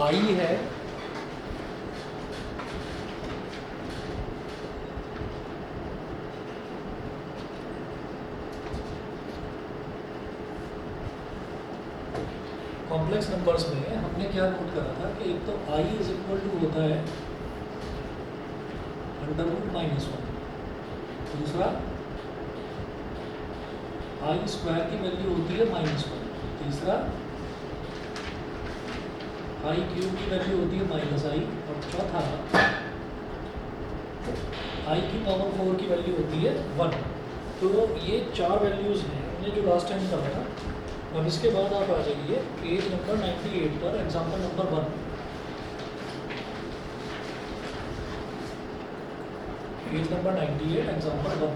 आई है complex numbers में हमने क्या नोट करा था कि एक तो आई इज इक्वल टू होता है अंडर रूट माइनस वन, दूसरा आई स्क्वायर की वैल्यू होती है माइनस वन, तीसरा आई क्यूब की वैल्यू होती है माइनस आई, और चौथा आई की पावर 4 की वैल्यू होती है 1। तो ये चार वैल्यूज़ हैं हमने जो लास्ट टाइम करा था। अब इसके बाद आप आ जाइए पेज नंबर 98 पर, example number 1। Page number 98, example 1।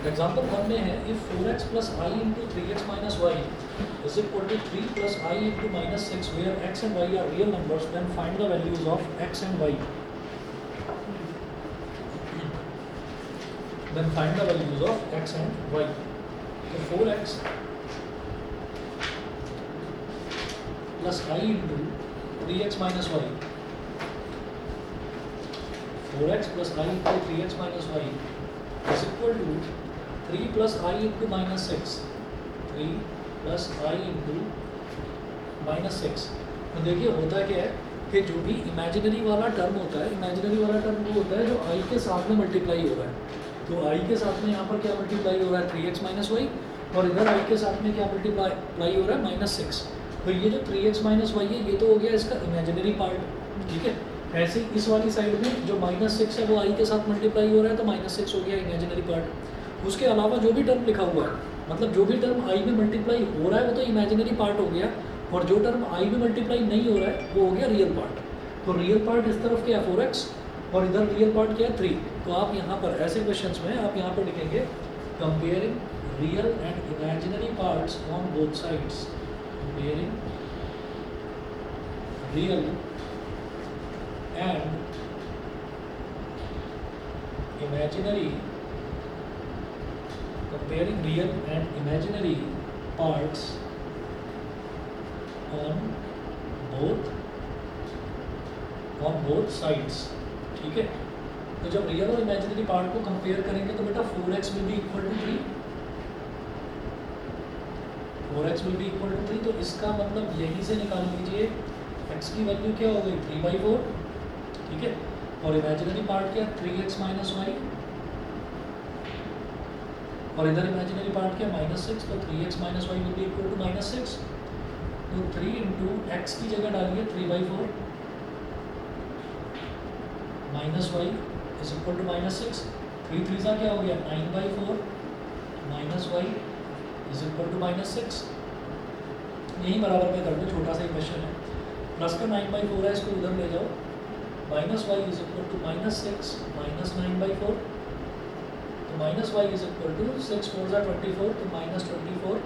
Example 1 में है if 4x plus i into 3x minus y is equal to 3 plus i into minus 6 where x and y are real numbers, then find the values of x and y। Then find the values of x and y. So 4x plus I into 3x minus y. 4x plus I into 3x minus y is equal to 3 plus I into minus 6. 3 plus I into minus 6. तो देखिए होता क्या है कि जो भी imaginary वाला term होता है, इमेजिनरी वाला टर्म वो होता है जो I के साथ में मल्टीप्लाई हो रहा है। तो i के साथ में यहाँ पर क्या मल्टीप्लाई हो रहा है 3x माइनस वाई, और इधर i के साथ में क्या मल्टीप्लाई हो रहा है माइनस 6। तो ये जो 3x माइनस वाई है ये तो हो गया इसका इमेजिनरी पार्ट, ठीक है। ऐसे ही इस वाली साइड में जो माइनस 6 है वो i के साथ मल्टीप्लाई हो रहा है, तो माइनस 6 हो गया इमेजिनरी पार्ट। उसके अलावा जो भी टर्म लिखा हुआ है, मतलब जो भी टर्म i में मल्टीप्लाई हो रहा है वो तो इमेजिनरी पार्ट हो गया, और जो टर्म i में मल्टीप्लाई नहीं हो रहा है वो हो गया रियल पार्ट। तो रियल पार्ट इस तरफ क्या है 4x, और इधर रियल पार्ट क्या है 3। तो आप यहाँ पर ऐसे क्वेश्चंस में आप यहाँ पर लिखेंगे comparing real and imaginary parts on both sides. Comparing real and imaginary, comparing real and imaginary parts on both sides, ठीक है। तो जब रियल और इमेजिनरी पार्ट को कंपेयर करेंगे तो बेटा 4x will be equal to 3, 4x will be equal to 3। तो इसका मतलब यहीं से निकाल लीजिए x की वैल्यू क्या हो गई 3/4, ठीक है। और इमेजिनरी पार्ट क्या 3x माइनस वाई, और इधर इमेजिनरी पार्ट क्या माइनस 6, तो 3x minus y will be equal to minus 6। तो 3 इंटू एक्स की जगह डालिए 3/4 minus y is equal to minus 6। 3 3 सा क्या हो गया 9/4 minus y is equal to minus 6। यही बराबर में कर दो, छोटा सा ही क्वेश्चन है। प्लस का 9/4 है, इसको उधर ले जाओ, minus y is equal to minus 6 minus 9/4। तो minus y is equal to 6 4 सा 24, तो माइनस 24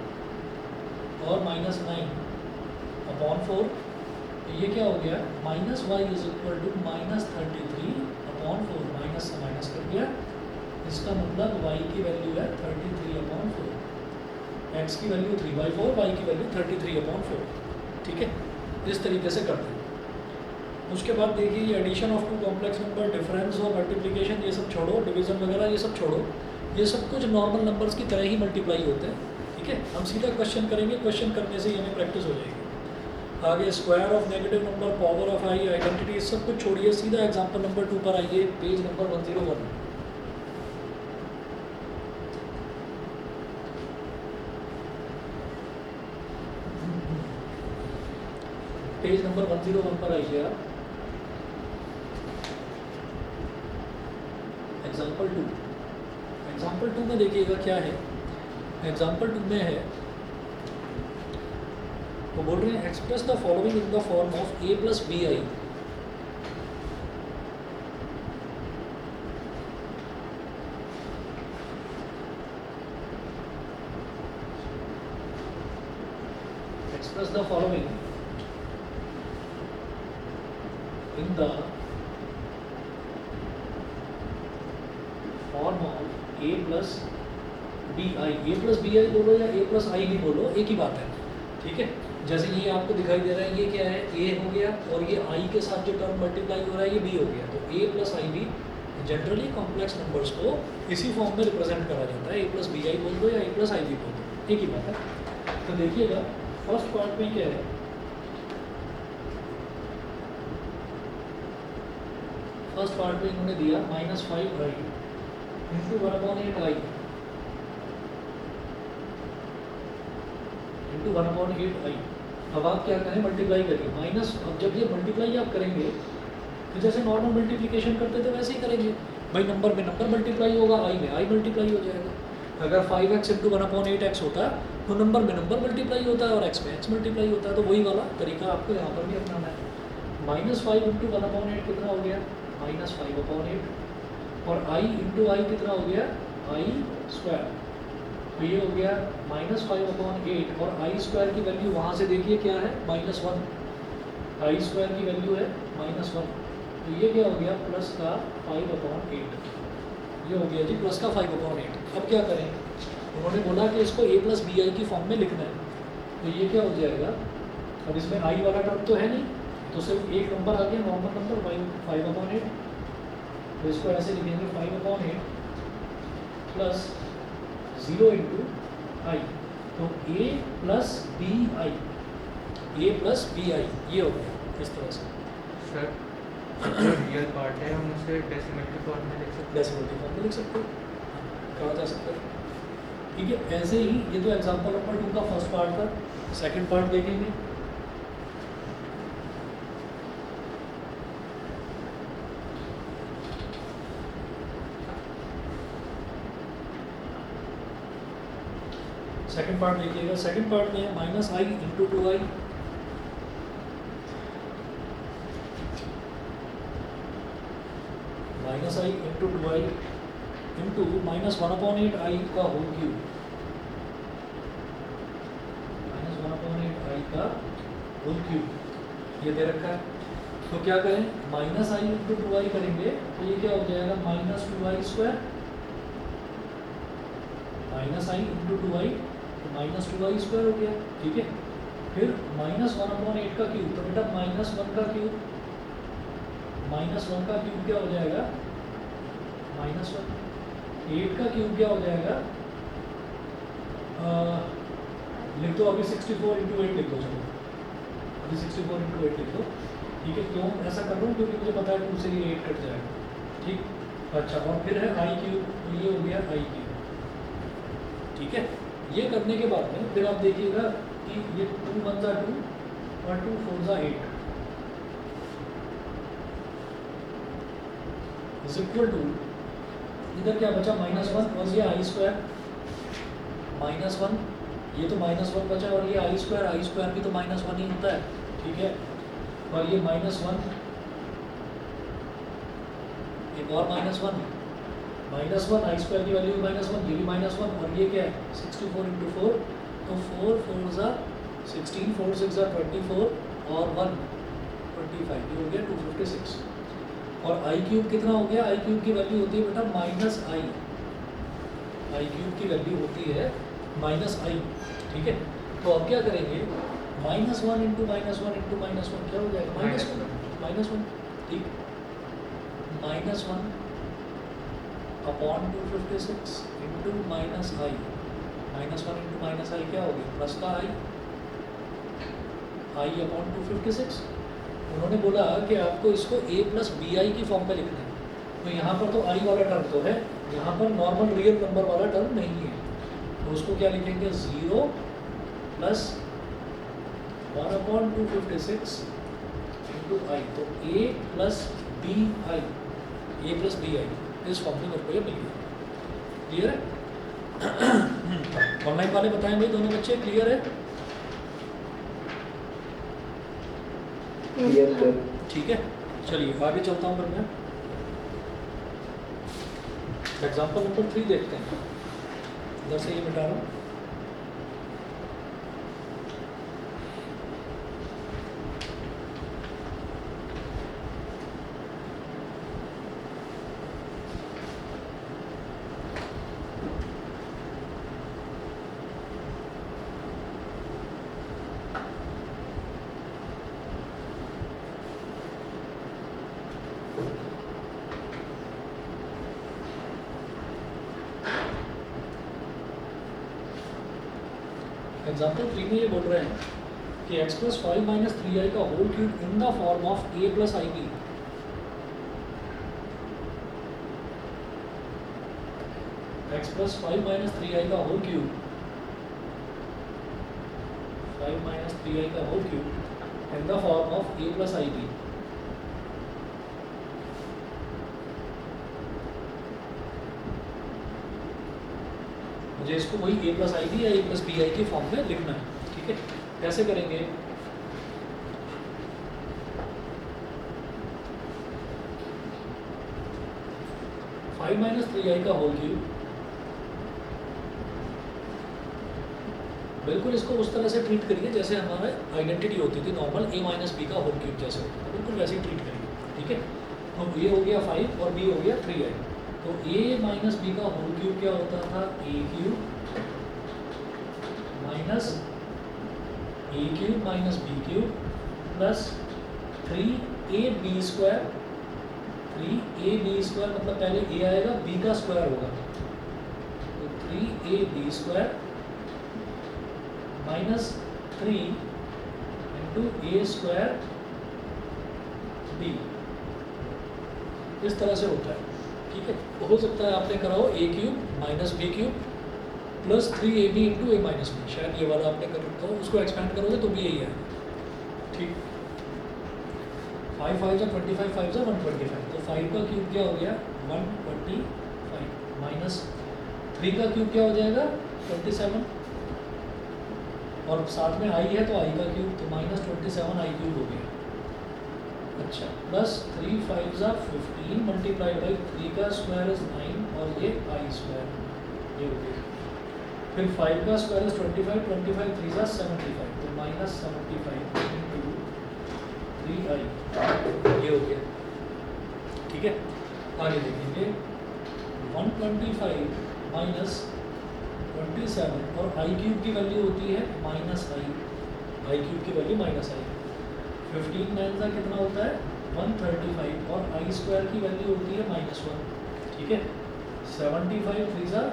और माइनस 9/4। तो ये क्या हो गया minus y is equal to minus 33/4, minus से माइनस कर दिया। इसका मतलब y की वैल्यू है 33/4, x की वैल्यू 3/4, y की वैल्यू 33/4, ठीक है। इस तरीके से करते हैं। उसके बाद देखिए ये addition of two complex number, difference और मल्टीप्लिकेशन ये सब छोड़ो, डिवीजन वगैरह ये सब छोड़ो, ये सब कुछ नॉर्मल नंबर्स की तरह ही मल्टीप्लाई होते हैं, ठीक है। हम सीधा क्वेश्चन करेंगे, क्वेश्चन करने से ही हमें प्रैक्टिस हो जाएगी। आगे square of negative number, power of I, identity, सब कुछ छोड़िए, सीधा एग्जांपल नंबर 2 पर आइए, पेज नंबर 101। पेज नंबर 101 पर आइए आप। एग्जांपल 2, एग्जांपल 2 में देखिएगा क्या है। एग्जांपल 2 में है वो बोल रहे हैं express the following in the form of a plus b i. Express the following in the form of a plus b i. A plus b i बोलो या a प्लस आई भी बोलो, एक ही बात है, ठीक है। जैसे ये आपको दिखाई दे रहा है, ये क्या है, ए हो गया, और ये आई के साथ जो टर्म मल्टीप्लाई हो रहा है ये बी हो गया। तो ए plus i B, generally complex numbers को इसी फॉर्म में रिप्रेजेंट करा जाता है, ए प्लस बी आई बोल दो या ए प्लस आई बी बोल दो, एक ही बात है। तो देखिएगा फर्स्ट पार्ट में क्या है, फर्स्ट पार्ट में इन्होंने दिया -5 आई इंटू 1/8 आई इंटू 1/8 आई। अब आप क्या करें, मल्टीप्लाई करिए माइनस। अब जब ये मल्टीप्लाई आप करेंगे तो जैसे नॉर्मल मल्टीप्लिकेशन करते थे वैसे ही करेंगे भाई, नंबर में नंबर मल्टीप्लाई होगा, आई में आई मल्टीप्लाई हो जाएगा। अगर 5x इंटू 1/8x होता तो नंबर में नंबर मल्टीप्लाई होता है और x में x मल्टीप्लाई होता है। तो वही वाला तरीका आपको यहाँ पर भी अपनाना है। -5 इंटू 1/8 कितना हो गया, -5/8, और i इंटू आई कितना हो गया, i²। तो ये हो गया -5/8, और i² की वैल्यू वहाँ से देखिए क्या है, -1, i² की वैल्यू है -1। तो ये क्या हो गया, प्लस का 5/8, ये हो गया जी प्लस का 5/8। अब क्या करें, उन्होंने बोला कि इसको a प्लस बी आई की फॉर्म में लिखना है। तो ये क्या हो जाएगा, अब इसमें i वाला टर्म तो है नहीं, तो सिर्फ एक नंबर आ गया, नॉर्मल नंबर 5/8। तो इसको ऐसे लिखेंगे 5/8 प्लस 0 इंटू आई। तो a plus b i, a plus b i, ये हो गया इस तरह से। सर जो रियल पार्ट है हम उसे डेसिमल की फॉर्म में लिख सकते हैं, डेसिमल की फॉर्म में लिख सकते हो, कहा जा सकता है। ठीक है, ऐसे ही ये तो एग्जांपल नंबर 2 का फर्स्ट पार्ट था। सेकंड पार्ट देखेंगे। सेकंड पार्ट देखिएगा, सेकंड पार्ट में -i into 2i, -i into 2i into -1/8i का होल क्यूब, -1/8i का होल क्यूब ये दे रखा है। तो क्या करें, -i इंटू 2i करेंगे तो ये क्या हो जाएगा, -2i², -i इंटू 2i तो -2i² हो गया। ठीक है, फिर -1/8 का क्यूब, तो बेटा -1 का क्यूब, -1 का क्यूब क्या हो जाएगा, -1। 8 का क्यूब क्या हो जाएगा, लिख दो अभी 64 इंटू 8 लिख दो, चलो अभी 64 इंटू 8 लिख दो। ठीक है, क्यों ऐसा कर रहा हूँ, क्योंकि मुझे पता है 2 से ये 8 कट जाएगा। ठीक, अच्छा, और फिर है i क्यूब, तो ये हो गया i क्यूब। ठीक है, ये करने के बाद में फिर आप देखिएगा कि ये 2 1 जा 2 और 2 4 जा 8 इज इक्वल टू, इधर क्या बचा, -1, और ये i², -1, ये तो -1 बचा, और ये i² भी तो -1 ही होता है। ठीक है, और ये -1, एक और -1, i² की वैल्यू -1, ये भी -1, और ये क्या है 64 इंटू 4, तो 4 4 जा 16, 4 6 जा 24, और 1 25, ये हो गया 256। और i क्यूब कितना हो गया, i क्यूब की वैल्यू होती है बेटा -i, i क्यूब की वैल्यू होती है -i। ठीक है, तो अब क्या करेंगे, -1 इंटू -1 इंटू -1 क्या हो जाएगा, -1। ठीक, -1 upon 256 into -i, -1 into -i क्या हो गया, प्लस का i अपॉन 256। उन्होंने बोला कि आपको इसको a प्लस बी आई की फॉर्म में लिखना है। तो यहाँ पर तो i वाला टर्म तो है, यहाँ पर नॉर्मल रियल नंबर वाला टर्म नहीं है, तो उसको क्या लिखेंगे, 0 प्लस 1/256 इंटू आई। तो a प्लस बी आई इस फॉर्म में मेरे को ये मिल गया। क्लियर है? ऑनलाइन वाले बताएं भाई, दोनों बच्चे क्लियर है? Yes sir. ठीक है, चलिए आगे चलता हूँ फिर मैं। एग्जाम्पल नंबर 3 देखते हैं, इधर से ये मिटा रहा हूँ। एग्जाम्पल 3 में ये बोल रहे हैं कि x प्लस 5 माइनस 3i का whole cube in the form of a plus i b. x plus 5 minus 3i का होल क्यूब, 5 माइनस 3i का whole cube in the form of a plus i b. मुझे इसको वही a plus i b या a plus b i के form में लिखना है, ठीक है। कैसे करेंगे? फाइव माइनस 3i का होल क्यूब, बिल्कुल इसको उस तरह से ट्रीट करिए जैसे हमारा आइडेंटिटी होती थी नॉर्मल a माइनस बी का होल क्यूब जैसे होता था, बिल्कुल वैसे ही ट्रीट करिए, ठीक है। तो ये हो गया 5 और b हो गया 3i। तो a माइनस बी का होल क्यूब क्या होता था? a cube minus a cube minus b cube plus 3ab square. 3ab square मतलब पहले a आएगा, b का स्क्वायर होगा, तो 3ab स्क्वायर माइनस 3 इंटू ए स्क्वायर बी। इस तरह से होता है, ठीक है। हो सकता है आपने कराओ a cube minus b cube plus 3ab into a minus b, शायद ये वाला आपने कर रखा हो, उसको एक्सपेंड करोगे तो भी यही आएगा, ठीक। 5 5 25, 5 125, तो 5 का क्यूब क्या हो गया? 125 माइनस 3 का क्यूब क्या हो जाएगा? 27, और साथ में i है तो i का क्यूब, तो माइनस 27 i क्यूब हो गया। अच्छा, प्लस 3 5 15 मल्टीप्लाई बाई 3 का स्क्वायर इज 9 और ये i स्क्वायर, ये हो गया। फिर 5 का स्क्वायर इज 25, 25 3 75, तो माइनस 75 इंटू 3i, ये हो गया, ठीक है। आगे देखेंगे 125 माइनस 27 और आई क्यूब की वैल्यू होती है माइनस आई क्यूब की वैल्यू माइनस आई। 15 9 का कितना होता है? 135 और आई स्क्वायर की वैल्यू होती है -1, ठीक है। 75 3 ज़ा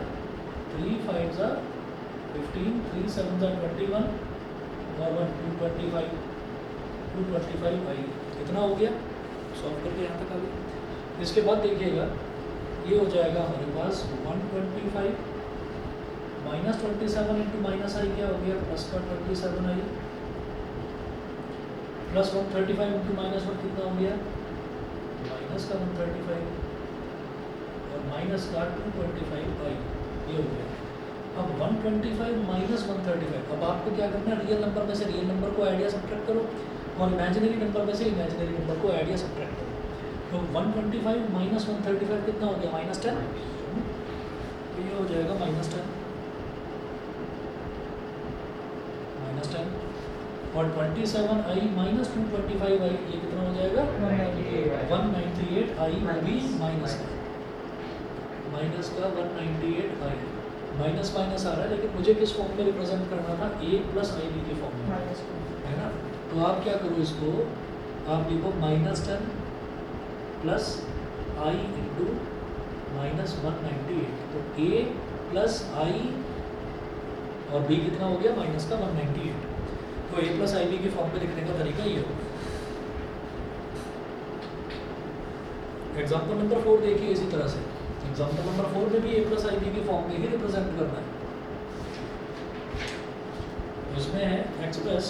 3 5 ज़ा 15 3 7 ज़ा 21 और 1 225 आई, कितना हो गया? सॉल्व करके यहाँ तक आ गया। इसके बाद देखिएगा ये हो जाएगा हमारे पास 125 माइनस 27 इंटू माइनस आई क्या हो गया? प्लस का 27 आई प्लस 135 इंटू माइनस 1 कितना हो गया? माइनस का 135 और माइनस का 225 आई, ये हो गया। अब 125 माइनस 135, अब आपको क्या करना है? रियल नंबर में से रियल नंबर को ऐड या सब्ट्रैक्ट करो और इमेजिनरी नंबर में से इमेजिनरी नंबर को ऐड या सब्ट्रैक्ट करो। तो 125 माइनस 135 कितना हो गया? -10, तो ये हो जाएगा -10 और 27i माइनस 225 आई, ये कितना हो जाएगा? 198 आई, भी माइनस का 198 आई, माइनस माइनस आ रहा है, लेकिन मुझे किस फॉर्म में रिप्रेजेंट करना था? a प्लस आई बी के फॉर्म में, है ना। तो आप क्या करो, इसको आप लिखो -10 प्लस आई इंटू माइनस 198, तो a प्लस आई और b कितना हो गया? माइनस का 198। तो a प्लस आई बी के फॉर्म में लिखने का तरीका ये हो। एग्जाम्पल नंबर 4 देखिए इसी तरह से। एग्जाम्पल नंबर 4 में भी a प्लस आई बी के फॉर्म में ही रिप्रेजेंट करना है। उसमें है x plus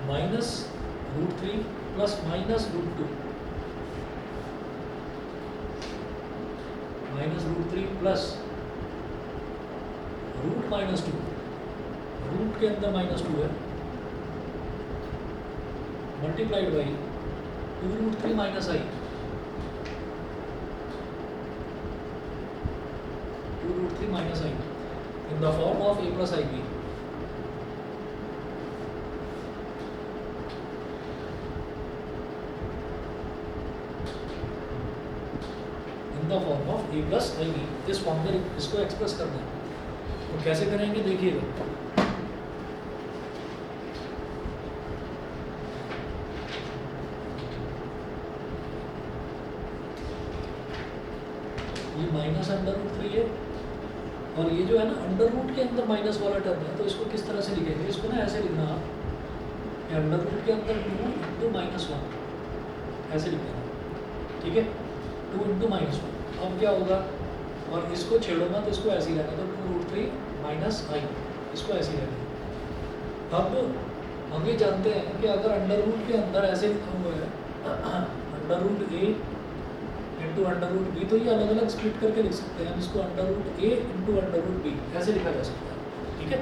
minus √3 plus minus √2 minus √3 plus root -2, root के अंदर -2 है, multiplied by 2√3 minus i, 2√3 minus i in the form of a plus i b. In the form of a plus i b, इस फॉर्म में इसको express करना है। तो कैसे करेंगे देखिएगा। माइनस अंडर रूट 3 है, और ये जो है ना अंडर रूट के अंदर माइनस वाला टर्म है, तो इसको किस तरह से लिखेंगे, इसको ना ऐसे लिखना आप, अंडर रूट के अंदर 2 इंटू माइनस वन, ऐसे लिखना, ठीक है, 2 इंटू माइनस वन। अब क्या होगा, और इसको छेड़ो ना तो इसको ऐसे ही रहना, तो 2 रूट 3 माइनस आई, इसको ऐसे ही रहना। अब हम ये जानते हैं कि अगर अंडर रूट के अंदर ऐसे लिखा हुआ है अंडर रूट ए इंटू अंडर रूट बी, तो ये अलग अलग स्प्लिट करके लिख सकते हैं हम इसको, अंडर रूट ए इंटू अंडर रूट बी ऐसे लिखा जा सकता है, ठीक है।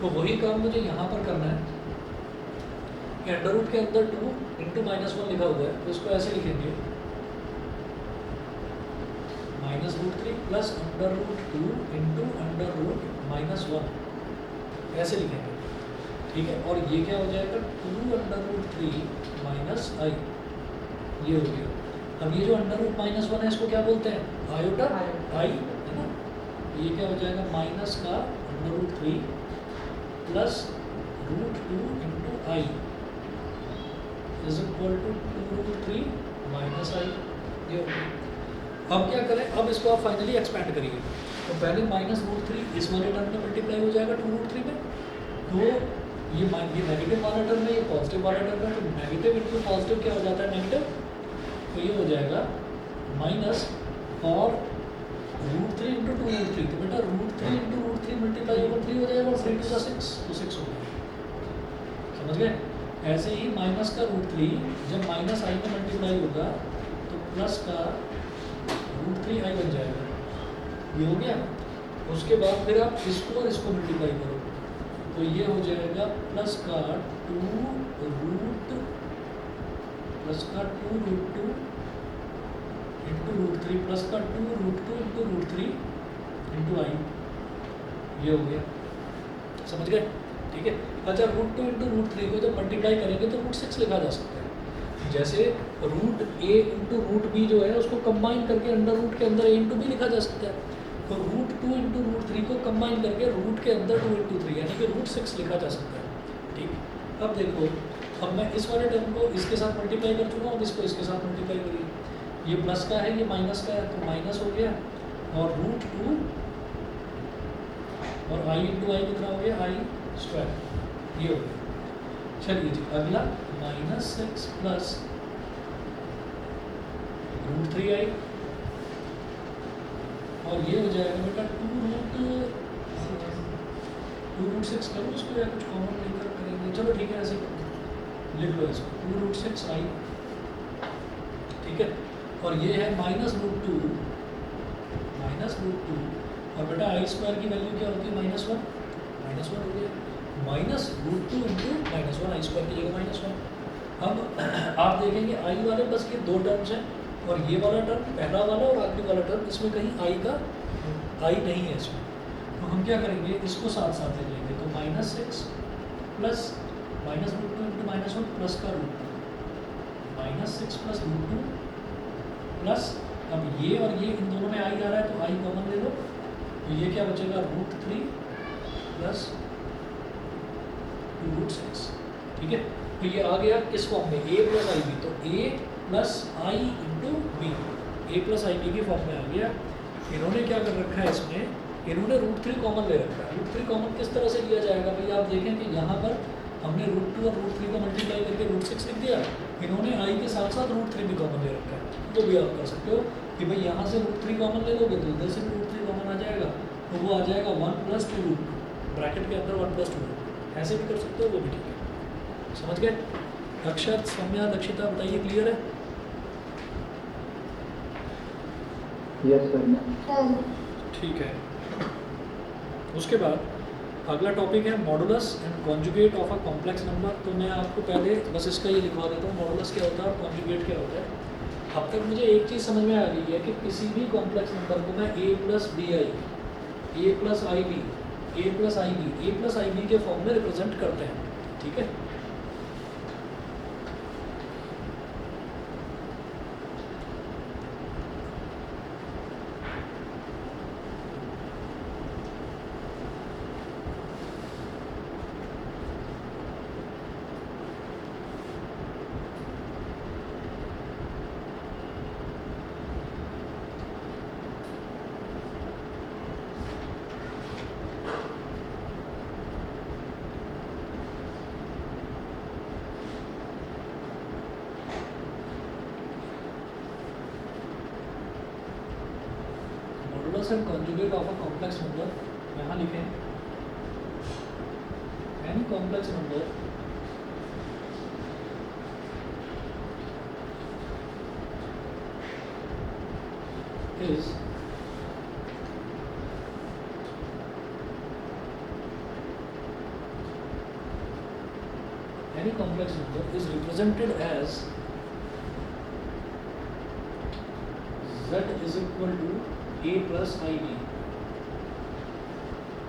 तो वही काम मुझे यहाँ पर करना है कि अंडर रूट के अंदर 2 इंटू माइनस वन लिखा हुआ है, तो इसको ऐसे लिखेंगे minus root 3 plus under root 2 into under root minus one, ऐसे लिखेंगे, ठीक है। और ये क्या हो जाएगा, 2 अंडर रूट 3 माइनस आई, ये हो गया। अब ये जो अंडर रूट माइनस वन है इसको क्या बोलते हैं, आयोटा आई, है ना। ये क्या हो जाएगा, माइनस का under root 3 plus root 2 into i is equal to 2 root 3 minus i, ये हो गया। अब क्या करें, अब इसको आप फाइनली एक्सपेंड करिए, तो पहले माइनस रूट 3 इस वाले टर्म में मल्टीप्लाई हो जाएगा 2 रूट 3 में, तो ये नेगेटिव वाला टर्म है, ये पॉजिटिव वाला टर्म है, तो नेगेटिव इंटू पॉजिटिव क्या हो जाता है, नेगेटिव, तो ये हो जाएगा माइनस और रूट 3 इंटू 2 रूट 3, तो बेटा root 3 into root 3 multiply over 3 हो जाएगा, और 3 टू 6, तो 6 हो गया, समझ गए। ऐसे ही माइनस का रूट 3 जब माइनस आई में मल्टीप्लाई होगा तो प्लस का रूट 3 आई बन जाएगा, ये हो गया। उसके बाद फिर आप इसको और इसको मल्टीप्लाई करो, तो ये हो जाएगा प्लस का 2 रूट प्लस का 2 रूट 2 इंटू रूट 3 प्लस का 2 रूट 2 इंटू रूट 3 इंटू आई, ये हो गया, समझ गए, ठीक है। अच्छा, रूट 2 इंटू रूट 3 को जब मल्टीप्लाई करेंगे तो रूट 6 लिखा जा सकता है, जैसे रूट ए इंटू रूट बी जो है उसको कंबाइन करके अंडर रूट के अंदर ए इंटू बी लिखा जा सकता है, तो रूट 2 इंटू रूट 3 को कंबाइन करके रूट के अंदर 2 इंटू 3 यानी कि रूट 6 लिखा जा सकता है, ठीक। अब देखो, अब मैं इस वाले टर्म को इसके साथ मल्टीप्लाई कर चुका हूँ, इसको इसके साथ मल्टीप्लाई करिए, ये प्लस का है, ये माइनस का है, तो माइनस हो गया, और रूट 2 और आई इंटू आई कितना हो गया, आई स्क्वायर, ये हो गया। चलिए जी, अगला माइनस 6 प्लस रूट 3 आई, और ये हो जाएगा बेटा 2 रूट 6 करो उसको, या कुछ कॉमन लेकर करेंगे, चलो ठीक है, ऐसे लिख लो इसको 2 रूट 6 आई, ठीक है। और ये है माइनस रूट 2 और बेटा आई स्क्वायर की वैल्यू क्या होती है, -1 हो गया, माइनस रूट 2 इंटू -1 आई स्क्वायर की जगह -1। अब आप देखेंगे आई वाले बस ये 2 टर्म्स हैं, और ये वाला टर्म पहला वाला और आखिरी वाला टर्म, इसमें कहीं आई नहीं है इसमें, तो हम क्या करेंगे, इसको साथ साथ ले लेंगे, तो -6 plus minus root 2 into -1 plus का रूट 2, -6 प्लस रूट 2 प्लस, अब ये और ये इन दोनों में आई आ रहा है तो आई कॉमन ले लो, तो ये क्या बचेगा, रूट 3 प्लस रूट 6, ठीक है। तो ये आ गया किस फॉर्म में, a प्लस आई बी, तो a plus i into b, a plus i b की फॉर्म में आ गया। इन्होंने क्या कर रखा है इसमें, इन्होंने रूट 3 कॉमन ले रखा है। रूट 3 कॉमन किस तरह से लिया जाएगा भाई, आप देखें कि यहाँ पर हमने रूट 2 और रूट 3 को मल्टीप्लाई करके रूट 6 लिख दिया, इन्होंने आई के साथ साथ रूट 3 भी कॉमन ले रखा है, तो भी आप कर सकते हो कि भाई यहाँ से रूट 3 कॉमन ले लोगे तो इधर से भी रूट 3 कॉमन आ जाएगा, तो वो आ जाएगा 1 प्लस 2 रूट 2, ब्रैकेट के अंदर 1 प्लस 2 रूट, ऐसे भी कर सकते हो, वो भी ठीक है, समझ गए। अक्षर, सौम्या, दक्षिता बताइए, क्लियर है? Yes sir. ठीक है। उसके बाद अगला टॉपिक है modulus and conjugate of a complex number. तो मैं आपको पहले बस इसका ये लिखवा देता हूँ, मॉडुलस क्या होता है और कॉन्जुगेट क्या होता है। अब तक मुझे एक चीज़ समझ में आ गई है कि किसी भी कॉम्प्लेक्स नंबर को मैं a plus b i, a plus i b, a plus i b, a plus i b के फॉर्म में रिप्रेजेंट करते हैं, ठीक है। Inverse and conjugate of a complex number, यहाँ लिखें any complex number is any complex number is represented as z is equal to a plus ib.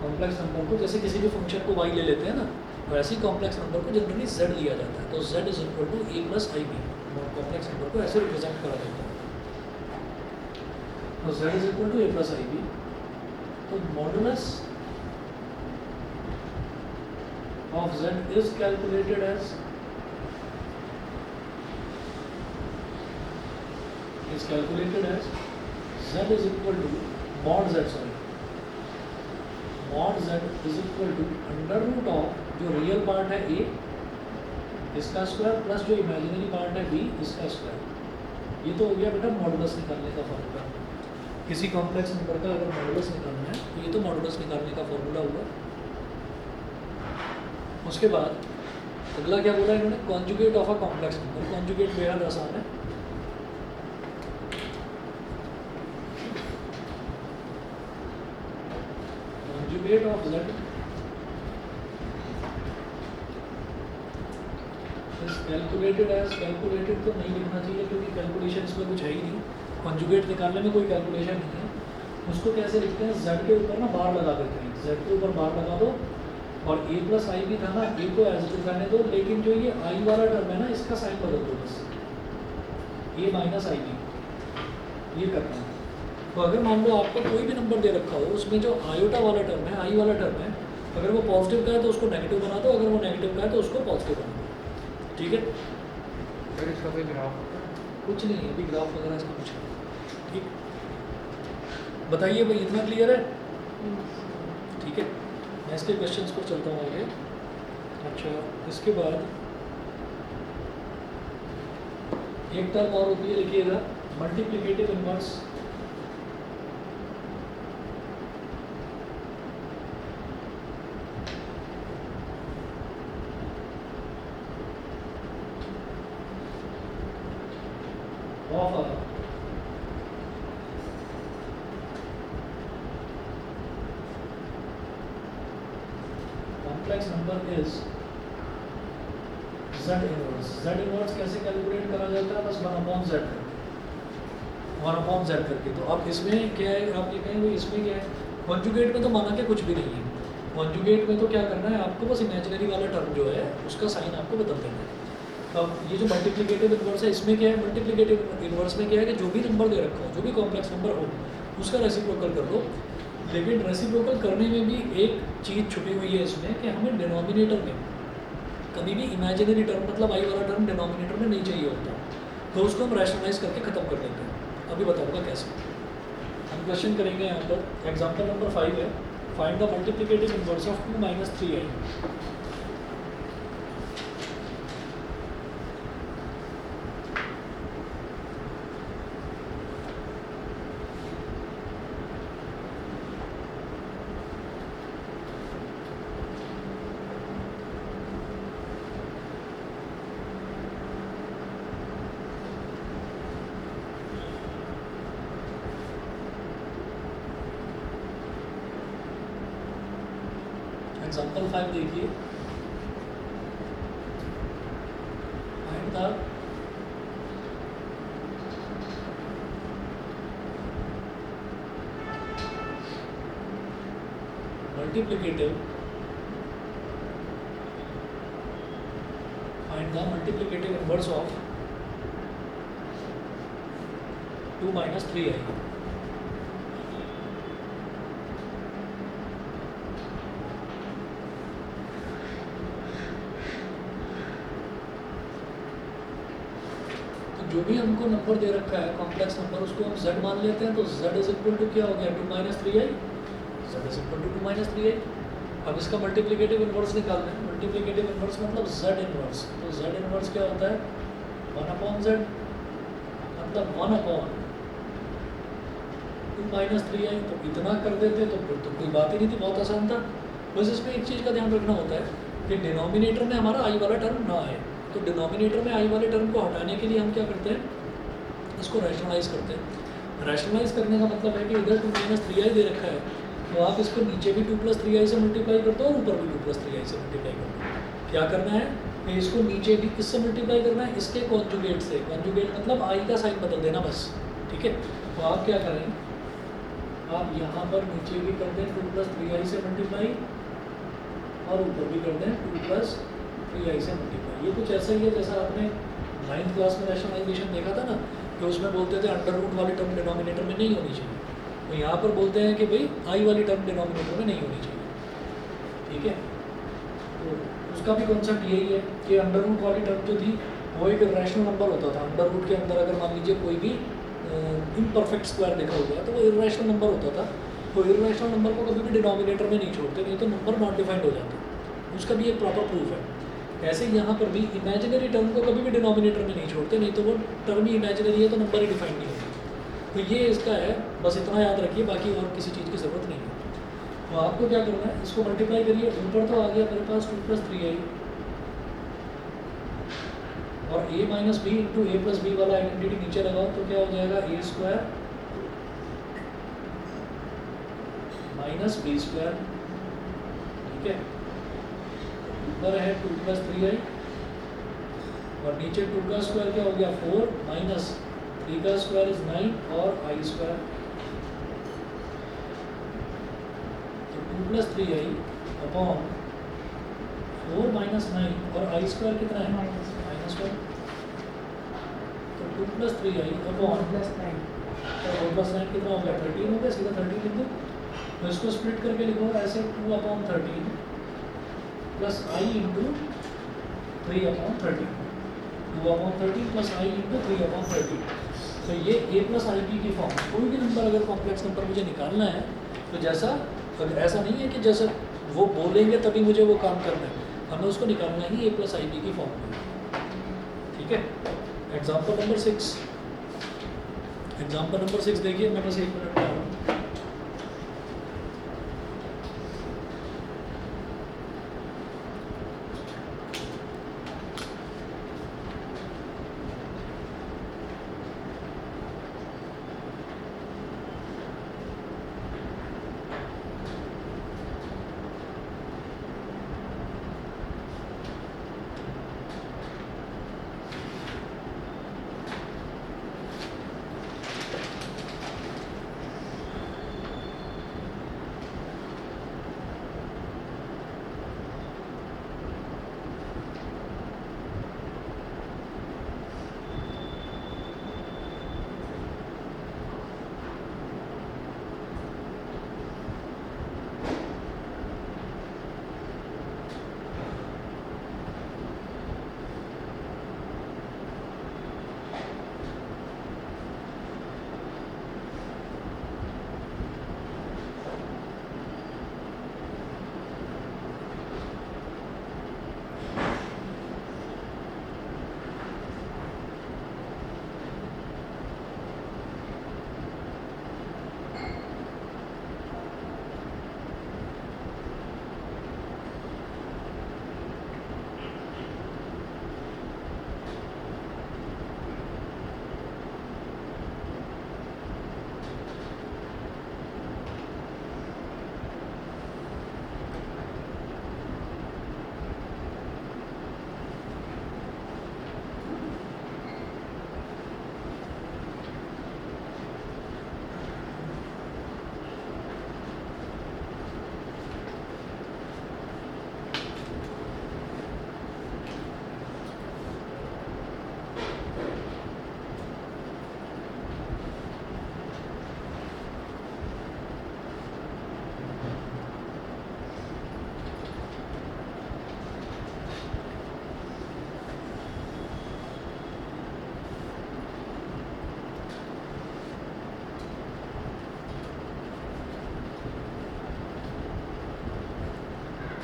Complex number को जैसे किसी भी फंक्शन को y ले लेते हैं ना, वैसे ही कॉम्प्लेक्स नंबर को जनरली z लिया जाता है, तो z is equal to a plus i b, complex number को ऐसे रिप्रेजेंट करा जाता है। तो z is equal to a plus i b, तो modulus of z is calculated as z is equal to mod z, mod z is equal to under root of जो real part है a इसका square plus जो imaginary part है b इसका square. ये तो हो गया बेटा मॉडुलस निकालने का फॉर्मूला। किसी कॉम्प्लेक्स नंबर का अगर मॉडुलस निकालना है तो ये तो मॉडुलस निकालने का फॉर्मूला हुआ। उसके बाद अगला क्या बोला इन्होंने, conjugate of a complex number. Conjugate बेहद आसान है, conjugate of z is calculated as, calculated तो नहीं लिखना चाहिए क्योंकि कैलकुलेशन इसमें कुछ है ही नहीं, कॉन्जुगेट निकालने में कोई कैलकुलेशन नहीं है। उसको कैसे लिखते हैं, z के ऊपर ना बार लगा देते हैं, z के ऊपर बार लगा दो और a प्लस आई भी था ना, a को एज इट इज रहने दो, लेकिन जो ये i वाला टर्म है ना इसका साइन बदल दो बस, a माइनस आई बी, ये करना है। तो अगर मान लो आपको कोई भी नंबर दे रखा हो उसमें जो आयोटा वाला टर्म है, i वाला टर्म है, अगर वो पॉजिटिव का है तो उसको नेगेटिव बना दो, अगर वो नेगेटिव का है तो उसको पॉजिटिव बना दो, ठीक है। फिर इसका कोई ग्राफ होता है? कुछ नहीं है अभी ग्राफ वगैरह इसका कुछ नहीं, ठीक। बताइए भाई इतना क्लियर है, ठीक है। मैं इसके क्वेश्चंस पर चलता हूँ आगे। अच्छा, इसके बाद एक टर्म और होती है, लिखिएगा multiplicative inverse. Of complex number is z inverse। z inverse कैसे कैलकुलेट करा जाता है, बस 1/z करके, 1/z करके। तो अब इसमें क्या है, आप ये कहेंगे इसमें क्या है, कॉन्जुगेट में तो माना के कुछ भी नहीं है। कॉन्जुगेट में तो क्या करना है आपको, बस इमेजिनरी वाला टर्म जो है उसका साइन आपको बदल देना है। अब ये जो मल्टीप्लिकेटिव इनवर्स है इसमें क्या है, मल्टीप्लिकेटिव इनवर्स में क्या है कि जो भी नंबर दे रखा हो, जो भी कॉम्प्लेक्स नंबर हो उसका रेसिप्रोकल कर दो। लेकिन रेसिप्रोकल करने में भी एक चीज़ छुपी हुई है इसमें कि हमें डिनोमिनेटर में कभी भी इमेजिनरी टर्म मतलब आई वाला टर्म डिनोमिनेटर में नहीं चाहिए होता, तो उसको हम रैशनलाइज करके ख़त्म कर देते हैं। अभी बताऊंगा कैसे। हम क्वेश्चन करेंगे यहाँ पर, एग्जाम्पल नंबर 5 है, find the multiplicative inverse of 2 - 3i। Example 5 देखिए, find the multiplicative, find the multiplicative inverse of 2 - 3i। जो भी हमको नंबर दे रखा है कॉम्प्लेक्स नंबर, उसको हम z मान लेते हैं, तो z इज इक्वल टू क्या हो गया, 2 - 3i, z is equal to 2 - 3i। अब इसका मल्टीप्लिकेटिव इनवर्स निकालना है। मल्टीप्लिकेटिव इनवर्स मतलब z इनवर्स, तो z इनवर्स क्या होता है, 1/z, मतलब 1/, 2-3i, तो इतना कर देते तो फिर तो कोई बात ही नहीं थी, बहुत आसान था। बस इसमें एक चीज़ का ध्यान रखना होता है कि डिनोमिनेटर में हमारा आई वाला टर्म ना आए। तो डिनोमिनेटर में आई वाले टर्म को हटाने के लिए हम क्या करते हैं, इसको रैशनलाइज करते हैं। रैशनलाइज करने का मतलब है कि इधर 2-3i दे रखा है, तो आप इसको नीचे भी 2+3i से मल्टीप्लाई करते हो और ऊपर भी 2+3i से मल्टीप्लाई करते हो। क्या करना है कि इसको नीचे भी किससे मल्टीप्लाई करना है, इसके कॉन्जुगेट से। कॉन्जुगेट मतलब आई का साइन बदल देना बस, ठीक है। तो आप क्या करें, आप यहाँ पर नीचे भी कर दें 2+3i से मल्टीप्लाई और ऊपर भी कर दें 2+3i से मल्टीप्लाई। ये कुछ ऐसा ही है जैसा आपने 9th क्लास में रैशनलाइजेशन देखा था ना, कि उसमें बोलते थे अंडर रूट वाली टर्म डिनोमिनेटर में नहीं होनी चाहिए। तो यहाँ पर बोलते हैं कि भाई आई वाली टर्म डिनोमिनेटर में नहीं होनी चाहिए, ठीक है। तो उसका भी कॉन्सेप्ट यही है कि अंडर रूट वाली टर्म जो थी वो एक रैशनल नंबर होता था। अंडर रूट के अंदर अगर मान लीजिए कोई भी इम्परफेक्ट स्क्वायर देखा होगा तो वो इरेशनल नंबर होता था। तो इरेशनल नंबर को कभी भी डिनोमिनेटर में नहीं छोड़ते, नहीं तो नंबर नॉट डिफाइंड हो जाता। उसका भी एक प्रॉपर प्रूफ है। ऐसे यहाँ पर भी इमेजिनरी टर्म को कभी भी डिनोमिनेटर में नहीं छोड़ते, नहीं तो वो टर्म ही इमेजिनरी है तो नंबर ही डिफाइंड नहीं होता। तो ये इसका है, बस इतना याद रखिए, बाकी और किसी चीज़ की ज़रूरत नहीं है। तो आपको क्या करना है, इसको मल्टीप्लाई करिए। ऊपर तो आ गया मेरे पास 2+3i और a minus b into a plus b वाला आइडेंटिटी नीचे लगाओ तो क्या हो जाएगा, a² माइनस b², ठीक है। ऊपर है 2+3i और नीचे 2 का स्क्वायर क्या हो गया 4 माइनस 3 का स्क्वायर इज 9 और i²। तो 2+3i अपॉन 4 माइनस 9 और i² कितना है, -1। तो 2+3i अपॉन +9 कितना हो गया 13 हो गया, सीधा 13 लिख दो। तो इसको स्प्लिट करके लिखो ऐसे 2/13 plus i into 3/13, 2/13 plus i into 3/13। तो ये a प्लस आई बी की फॉर्म। कोई भी नंबर अगर कॉम्प्लेक्स नंबर मुझे निकालना है तो जैसा, अगर ऐसा नहीं है कि जैसा वो बोलेंगे तभी मुझे वो काम करना है, हमें उसको निकालना ही a प्लस आई बी की फॉर्म में, ठीक है। एग्जाम्पल नंबर 6, एग्जाम्पल नंबर 6 देखिए, मैं बस 1 मिनट में आ रहा हूँ।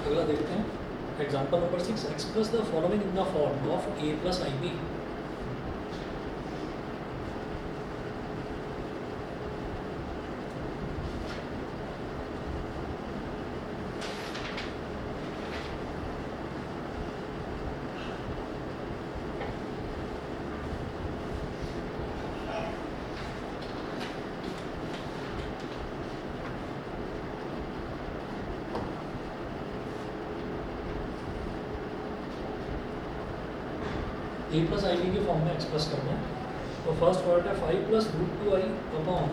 अगला देखते हैं example number 6, express the following in the form of a plus i b. A plus i b के फॉर्म में एक्सप्रेस करना है। तो फर्स्ट पार्ट है 5 plus root 2 i upon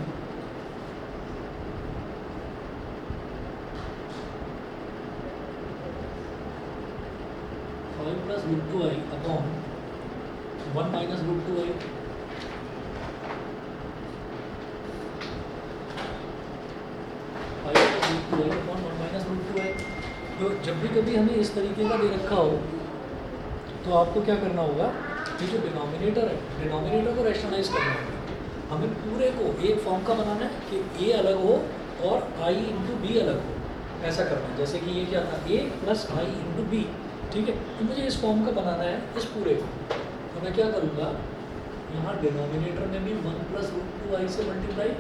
5 plus root 2 i upon 1 minus root 2 i. तो जब भी कभी हमें इस तरीके का दे रखा हो तो आपको क्या करना होगा, ये जो डिनोमिनेटर है, डिनोमिनेटर को रैशनलाइज करना होगा। हमें पूरे को एक फॉर्म का बनाना है कि ए अलग हो और आई इंटू बी अलग हो, ऐसा करना है। जैसे कि ये क्या था, ए प्लस आई इंटू बी, ठीक है। तो मुझे इस फॉर्म का बनाना है, इस पूरे को। तो मैं क्या करूँगा, यहाँ डिनोमिनेटर में भी 1 प्लस रूट 2 आई से मल्टीप्लाई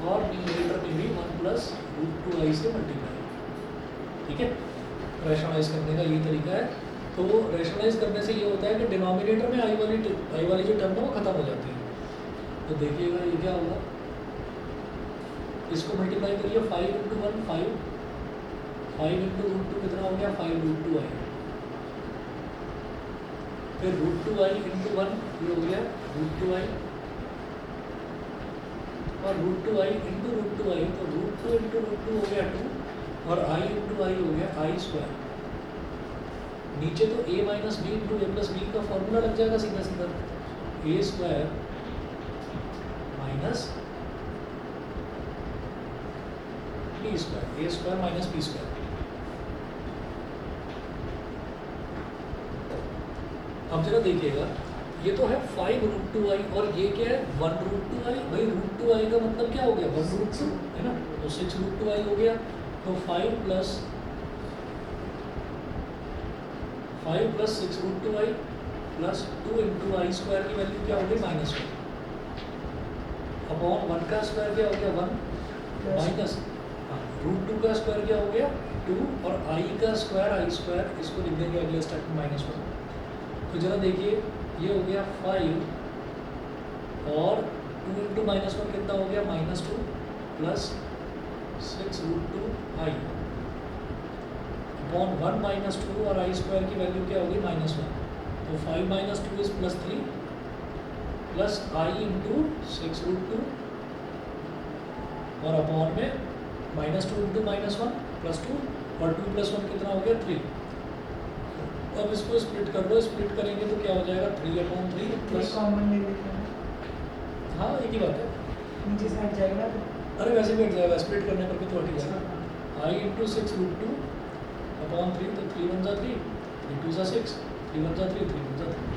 और न्यूमरेटर में भी 1 प्लस रूट 2 आई से मल्टीप्लाई, ठीक है। रैशनलाइज करने का ये तरीका है। तो रैशनलाइज करने से ये होता है कि डिनोमिनेटर में आई वाली जो टर्म है वो खत्म हो जाती है। तो देखिएगा ये क्या होगा, इसको मल्टीप्लाई करिए 5 इंटू 1 5 इंटू रूट 2 कितना हो गया, 5 रूट 2 आई। फिर रूट 2 आई इंटू 1 ये हो गया रूट 2 आई, और root 2 I into root 2 i, तो रूट 2 इंटू रूट 2 हो गया 2 और आई इंटू आई हो गया आई स्क्वायर। नीचे तो a minus b into a plus b का फॉर्मूला लग जाएगा सीधा सीधा, a square minus p square, a square minus p square. अब जरा देखिएगा, ये तो है 5 रूट 2 आई और ये क्या है 1 रूट 2 आई। भाई रूट 2 आई का मतलब क्या हो गया, 1 रूट 2 है ना, तो 6 रूट 2 आई हो गया। तो 5 प्लस 6 रूट 2 आई प्लस 2 इंटू आई स्क्वायर की वैल्यू क्या हो गई, -1 अपॉन 1 का स्क्वायर क्या हो गया 1 माइनस रूट 2 का स्क्वायर क्या हो गया 2 और आई का स्क्वायर आई स्क्वायर, इसको लिख देंगे अगले स्टेप में -1। तो जरा देखिए ये हो गया 5 और 2 इंटू -1 कितना हो गया -2 plus 6 root 2 i upon 1 minus 2 और आई स्क्वायर की वैल्यू क्या होगी -1। तो 5 minus 2 is +3 plus i into 6 root 2 और अपॉन में -2 इंटू -1 प्लस 2 और 2 प्लस 1 कितना हो गया 3। अब इसको स्प्लिट कर दो, स्प्लिट करेंगे तो क्या हो जाएगा 3/3 प्लस कॉमन ले लेते हैं, हाँ एक ही बात है। नीचे से हट जाएगा। अरे वैसे भी हट जाएगा, स्प्लिट करने पर भी तो हट ही जाएगा। आई इंटू 6 रूट 2 अपॉन 3, तो 3 1 जा 3, 3 2 जा 6, 3 1 जा 3, 3 2 जा 3।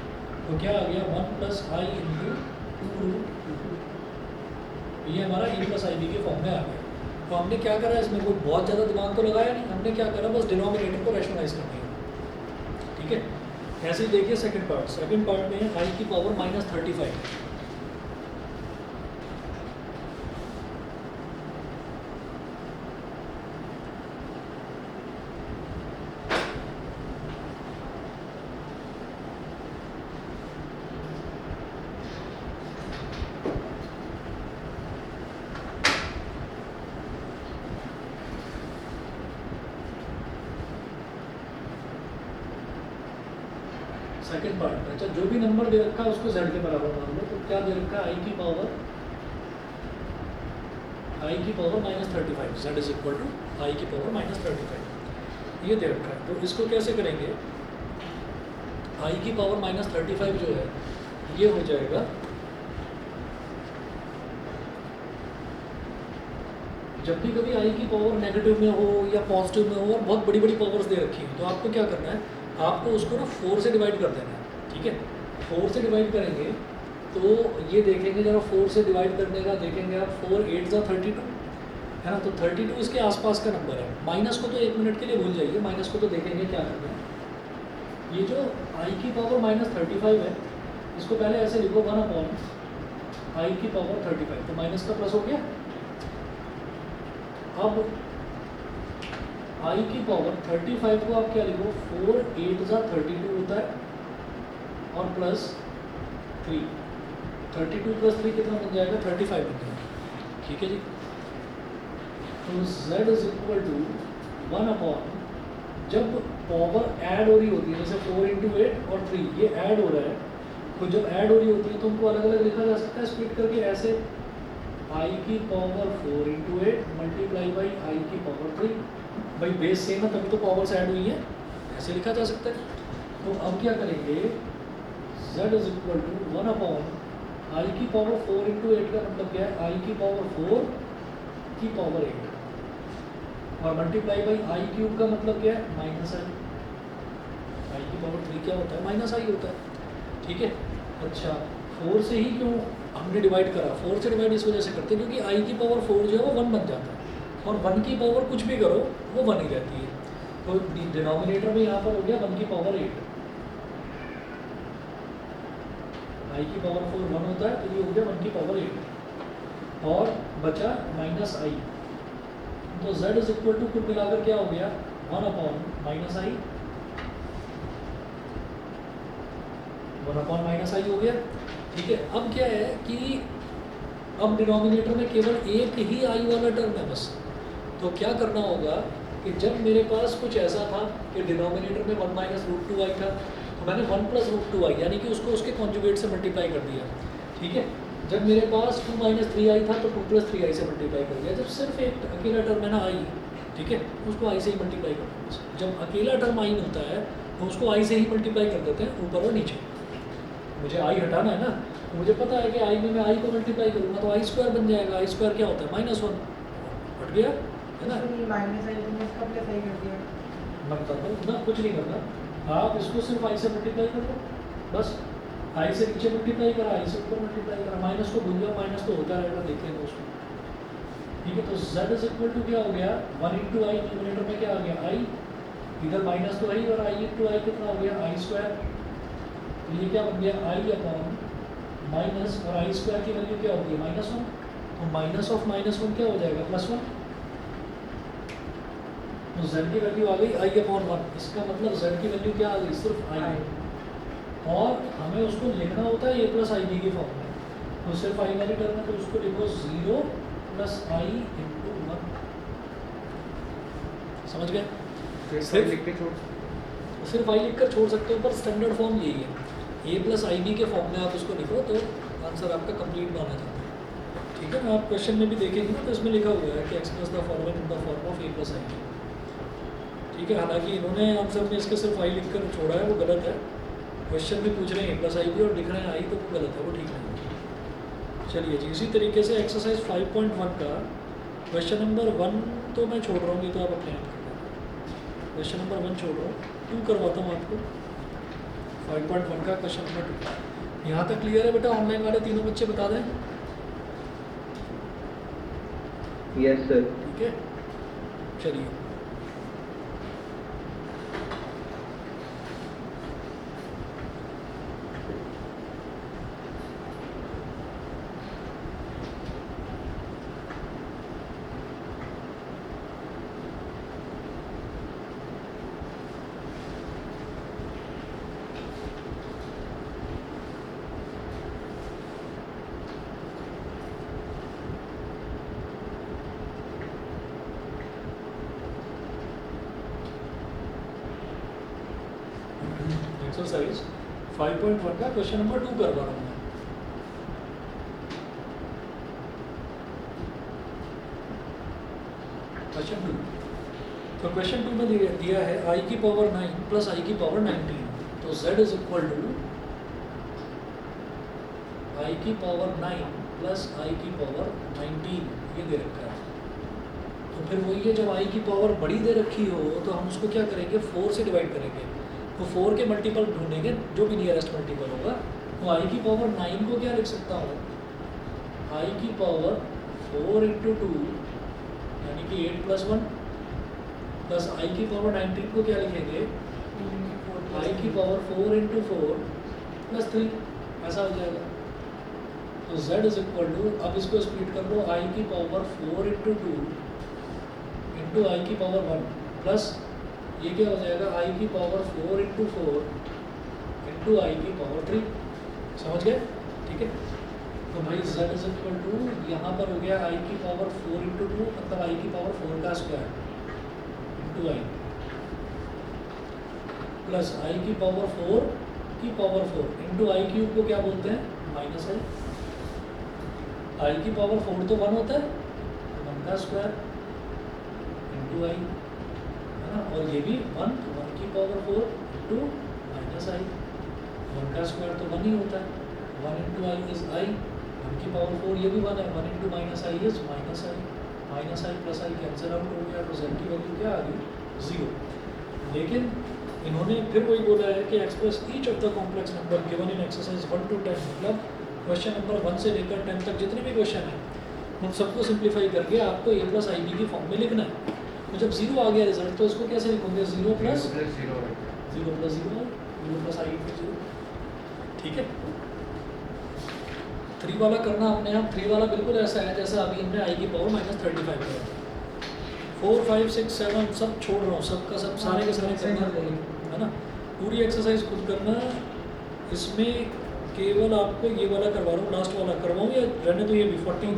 तो क्या आ गया 1 प्लस आई इंटू 2 रूट 2। ये हमारा ए प्लस आई बी के फॉर्म में आ गया। तो हमने क्या करा, इसमें कोई बहुत ज़्यादा दिमाग तो लगाया नहीं, हमने क्या करा बस डिनोमिनेटर को रैशनलाइज कर दिया, ठीक है। ऐसे ही देखिए सेकंड पार्ट में आई की पावर -35। सेकंड पार्ट में अच्छा जो भी नंबर दे रखा है उसको z के बराबर मान लो। तो क्या दे रखा है आई की power -35, z is equal to i की पावर -35 ये दे रखा है। तो इसको कैसे करेंगे, आई की पावर -35 जो है ये हो जाएगा जब भी कभी आई की पावर नेगेटिव में हो या पॉजिटिव में हो और बहुत बड़ी बड़ी पावर्स दे रखी है तो आपको क्या करना है, आपको उसको ना 4 से डिवाइड कर देना है, ठीक है। 4 से डिवाइड करेंगे तो ये देखेंगे जरा 4 से डिवाइड करने का देखेंगे आप, 4 8 जा 32 है ना, तो 32 इसके आसपास का नंबर है। माइनस को तो 1 मिनट के लिए भूल जाइए, माइनस को तो देखेंगे क्या करना है। ये जो आई की पावर -35 है इसको पहले ऐसे लिखो 1 आई की पावर 35, तो माइनस का प्लस हो गया। अब आई की पावर 35 को आप क्या लिखो 4 8 जा 32 होता है और प्लस 3, 32 प्लस 3 कितना बन जाएगा 35 बन जाएगा, ठीक है जी। तो z इज इक्वल टू 1/, जब पावर ऐड हो रही होती है, जैसे 4 इंटू 8 और 3 ये ऐड हो रहा है, तो जब ऐड हो रही होती है तो उनको अलग अलग लिखा जा सकता है स्प्लिट करके ऐसे, आई की power 4 into 8 multiply by I की पावर 3। भाई बेस सेम है तभी तो पावर्स ऐड हुई है, ऐसे लिखा जा सकता है। तो अब क्या करेंगे, z is equal to 1 upon i की पावर 4 इंटू 8 का मतलब क्या है, आई की पावर 4 की पावर 8 और मल्टीप्लाई बाई आई क्यूब का मतलब क्या है, माइनस आई की पावर 3 क्या होता है, माइनस आई होता है। ठीक है, अच्छा 4 से ही क्यों हमने डिवाइड करा, 4 से डिवाइड इस वजह से करते हैं क्योंकि आई की पावर 4 जो है वो 1 बन जाता है और 1 की पावर कुछ भी करो वो 1 ही रहती है। तो डिनोमिनेटर में यहाँ पर हो गया 1 की पावर 8, आई की पावर 4 1 होता है तो ये हो गया 1 की पावर 8 और बचा माइनस आई। तो z इज इक्वल टू कुल मिलाकर क्या हो गया, 1 अपॉन माइनस आई, 1 अपॉन माइनस आई हो गया। ठीक है, अब क्या है कि अब डिनोमिनेटर में केवल एक ही आई वाला टर्म है बस। तो क्या करना होगा कि जब मेरे पास कुछ ऐसा था कि डिनोमिनेटर में 1 माइनस रूट 2 आई था, तो मैंने 1 प्लस रूट 2 आई यानी कि उसको उसके कॉन्जुगेट से मल्टीप्लाई कर दिया। ठीक है, जब मेरे पास 2 माइनस 3 आई था तो 2 प्लस 3 आई से मल्टीप्लाई कर दिया। जब सिर्फ एक अकेला टर्म है ना आई, ठीक है, उसको आई से ही मल्टीप्लाई कर देते। जब अकेला टर्म आई होता है तो उसको आई से ही मल्टीप्लाई कर देते हैं ऊपर और नीचे। मुझे आई हटाना है ना, तो मुझे पता है कि आई में मैं आई को मल्टीप्लाई करूँगा तो आई स्क्वायर बन जाएगा। आई स्क्वायर क्या होता है, -1 हट गया है ना, माइनस आई तुमने इसका प्लस आई कर दिया। मतलब ना कुछ नहीं करना, आप इसको सिर्फ आई से मल्टीप्लाई कर दो बस। आई से नीचे मल्टीप्लाई करा, आई से ऊपर मल्टीप्लाई करा, माइनस को भूल जाओ, माइनस तो होता रहेगा, देख लेंगे उसको। ठीक है, तो z इज इक्वल टू क्या हो गया, 1 इंटू आई, न्यूमरेटर में क्या आ गया आई, इधर माइनस तो आई और आई इंटू आई कितना हो गया आई स्क्वायर। तो ये क्या बन गया आई अपॉन माइनस और आई स्क्वायर की वैल्यू क्या होगी -1, तो माइनस ऑफ -1 क्या हो जाएगा +1। तो z की वैल्यू आ गई आई अपॉन 1, इसका मतलब z की वैल्यू क्या आ गई, सिर्फ आई। और हमें उसको लिखना होता है a प्लस आई बी के फॉर्म में, तो सिर्फ आई वाली टर्म है तो उसको लिखो 0 प्लस आई इंटू 1। समझ गए, सिर्फ लिख के छोड़। सिर्फ आई लिख कर छोड़ सकते हो, पर स्टैंडर्ड फॉर्म यही है, a प्लस आई बी के फॉर्म में आप उसको लिखो तो आंसर आपका कंप्लीट माना जाता है। ठीक है ना, आप क्वेश्चन में भी देखेंगे ना तो इसमें लिखा हुआ है कि express the following in the form of a plus i b. ठीक है, हालांकि इन्होंने आंसर में इसके सिर्फ आई लिख कर छोड़ा है, वो गलत है। क्वेश्चन में पूछ रहे हैं a प्लस आई बी और लिख रहे हैं आई, तो वो गलत है, वो ठीक नहीं है। चलिए जी, इसी तरीके से एक्सरसाइज 5.1 का क्वेश्चन नंबर 1 तो मैं छोड़ रहा हूँ, ये तो आप अपने आप कर लें। क्वेश्चन नंबर 1 छोड़ रहा हूँ, 2 करवाता हूँ आपको। 5.1 का क्वेश्चन नंबर 2 यहाँ तक क्लियर है बेटा, ऑनलाइन वाले तीनों बच्चे बता दें। Yes sir. ठीक है, चलिए एक्सरसाइज 5.1 का क्वेश्चन नंबर 2 करवा रहा हूँ मैं। क्वेश्चन 2, तो क्वेश्चन 2 में दिया है आई की पावर 9 प्लस आई की पावर 19, तो z is equal to i की पावर 9 प्लस आई की पावर 19 ये दे रखा है। तो फिर वही है, जब आई की पावर बड़ी दे रखी हो तो हम उसको क्या करेंगे, 4 से डिवाइड करेंगे, तो 4 के मल्टीपल ढूंढेंगे जो भी नियरेस्ट मल्टीपल होगा। तो आई की पावर 9 को क्या लिख सकता हूँ, आई की पावर 4 इंटू 2 यानी कि 8 प्लस 1 प्लस आई की पावर 19 को क्या लिखेंगे, आई की पावर 4 इंटू 4 प्लस 3, ऐसा हो जाएगा। तो z इज इक्वल टू, अब इसको स्प्लिट कर लो, आई की पावर 4 इंटू 2 इंटू आई की पावर 1 प्लस ये क्या हो जाएगा, आई की पावर 4 इंटू 4 इंटू आई की पावर 3। समझ गए, ठीक है। तो भाई z इज इक्वल टू यहाँ पर हो गया आई की पावर 4 इंटू 2 मतलब आई की पावर 4 का स्क्वायर इंटू आई प्लस आई की पावर 4 की पावर 4 इंटू आई क्यूब को क्या बोलते हैं? माइनस आई की पावर 4 तो 1 होता है, 1 का स्क्वायर इंटू आई, है ना, और ये भी 1 की पावर 4 इंटू माइनस आई, 1 का स्क्वायर तो 1 ही होता है, 1 इंटू आई इज आई, 1 की पावर 4 ये भी 1 है, 1 into minus I is minus I plus I cancel out हो गया, तो z की वैल्यू क्या आ गई? 0। लेकिन इन्होंने फिर वही बोला है कि express each of the complex number given in exercise 1 to 10, मतलब क्वेश्चन नंबर 1 से लेकर 10 तक जितने भी क्वेश्चन हैं उन सबको सिंप्लीफाई करके आपको a प्लस आई बी की फॉर्म में लिखना है। तो जब 0 आ गया रिजल्ट तो इसको कैसे लिखोगे? 0 प्लस 0 प्लस 0 प्लस आई की 0, ठीक है। 3 वाला करना अपने आप, 3 वाला बिल्कुल ऐसा है जैसा अभी हमने आई की पावर -35 किया। 4 5 6 7 सब छोड़ रहा हूँ, सबका सब सारे के सारे करना है ना, पूरी एक्सरसाइज खुद करना। इसमें केवल आपको ये वाला करवा रहा हूँ, लास्ट वाला करवाऊँ या रहने दो? ये भी 14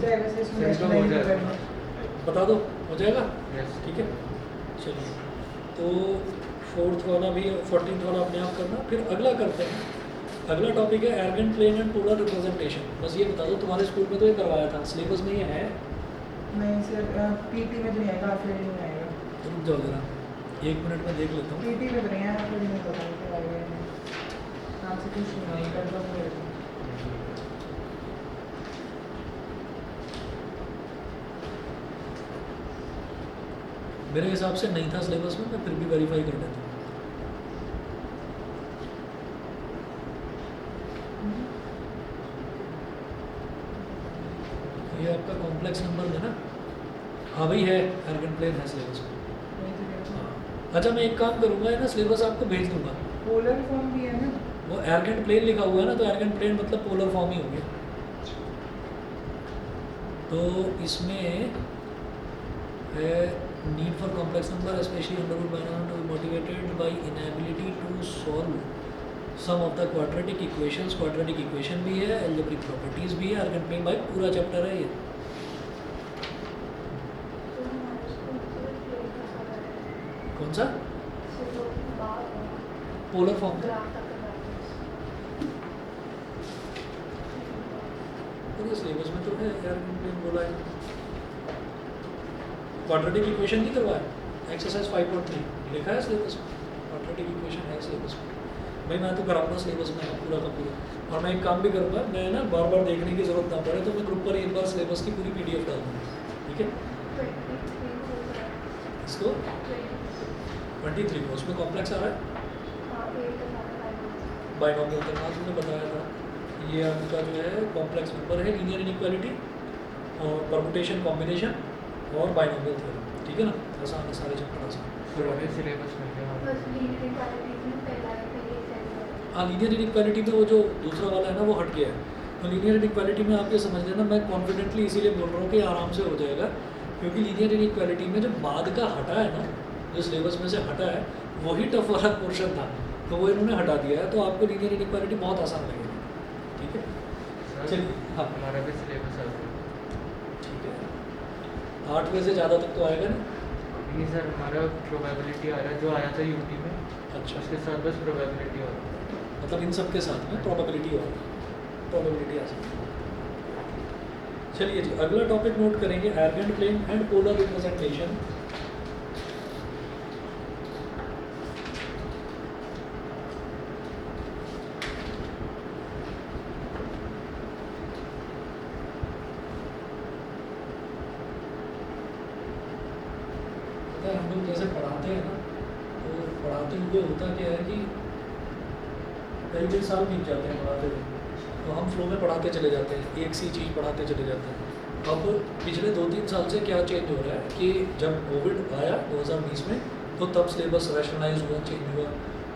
बता दो, हो जाएगा? ठीक है, चलिए। तो 4th वाला भी 14th वाला अपने आप करना। फिर अगला करते हैं, अगला टॉपिक है Argand plane and polar representation. बस ये बता दो, तुम्हारे स्कूल में तो ये करवाया था, सिलेबस में ये है? नहीं सर, पीटी में तो नहीं आएगा, फिर नहीं आएगा। रुक जाओ जरा, 1 मिनट में देख लेता हूँ। पीटी में तो नहीं आया, फिर नहीं पता क्या आएगा। नाम से कुछ नहीं कर दो मेरे को। मेरे हिसाब से नहीं था सिलेबस में, मैं फिर भी वेरीफाई कर देता हूँ। ये आपका कॉम्प्लेक्स नंबर है ना? हाँ भाई है, एर्गन प्लेन है सिलेबस में। हाँ, अच्छा मैं एक काम करूँगा, है ना, सिलेबस आपको भेज दूंगा। पोलर फॉर्म भी है ना? वो एर्गन प्लेन लिखा हुआ है ना, तो एर्गन प्लेन मतलब पोलर फॉर्म ही हो गया। तो इसमें है need for complex number specially underwood binomial motivated by inability to solve some of the quadratic equations. Quadratic equation भी है, अलजेब्रिक प्रॉपर्टीज भी है, एर्गन प्लेन भाई पूरा चैप्टर है ये। कौन सा? पोलर फॉर्म का पूरे सिलेबस में तो है, एर्गन प्लेन बोला है। क्वाड्रेटिक इक्वेशन नहीं करवाया, एक्सरसाइज 5.3 लिखा है सिलेबस में, क्वाड्रेटिक इक्वेशन है सिलेबस में। भाई मैं तो कराऊंगा सिलेबस में पूरा का पूरा, और मैं एक काम भी करूँगा, मैं ना बार बार देखने की ज़रूरत ना पड़े तो मैं ग्रुप पर एक बार सिलेबस की पूरी PDF डाल दूँगा, ठीक है। इसको 23 को उसमें कॉम्प्लेक्स आ रहा है, बाइनोमियल करना तुमने बताया था। ये आपका जो है कॉम्प्लेक्स नंबर है, लीनियर इनइक्वालिटी और परमुटेशन कॉम्बिनेशन और बाइनोमियल थ्योरम, ठीक है ना। आसान है, सारे चैप्टर आसान। सिलेबस में क्या? हाँ, लीनियर इनइक्वालिटी में वो जो दूसरा वाला है ना वो हट गया है। तो लीनियर इनइक्वालिटी में आप ये समझ लेना, मैं कॉन्फिडेंटली इसीलिए बोल रहा हूँ कि आराम से हो जाएगा, क्योंकि लीनियर इनइक्वालिटी में जो बाद का हटा है ना, जो सिलेबस में से हटा है वही टफ वाला पोर्शन था, तो वो इन्होंने हटा दिया है, तो आपको लीनियर इनइक्वालिटी बहुत आसान लगेगी, ठीक है। चलिए, हाँ हमारा भी सिलेबस आ गया। ठीक है, 8वें से ज़्यादा तक तो आएगा ना? नहीं सर, हमारा प्रोबेबिलिटी आ रहा है जो आया था यूटी में, अच्छा, उसके साथ बस प्रोबेबिलिटी हो रहा है। मतलब इन सब के साथ में प्रोबेबिलिटी होगी, प्रोबेबिलिटी आ सकती है। चलिए जी, अगला टॉपिक नोट करेंगे, Argand plane and polar representation. हम लोग जैसे पढ़ाते हैं ना, तो पढ़ाते हुए होता क्या है कि कई साल बीत जाते हैं पढ़ाते हुए, तो हम फ्लो में पढ़ाते चले जाते हैं, एक सी चीज़ पढ़ाते चले जाते हैं। अब पिछले 2-3 साल से क्या चेंज हो रहा है कि जब कोविड आया 2020 में, तो तब सिलेबस रैशनलाइज हुआ, चेंज हुआ,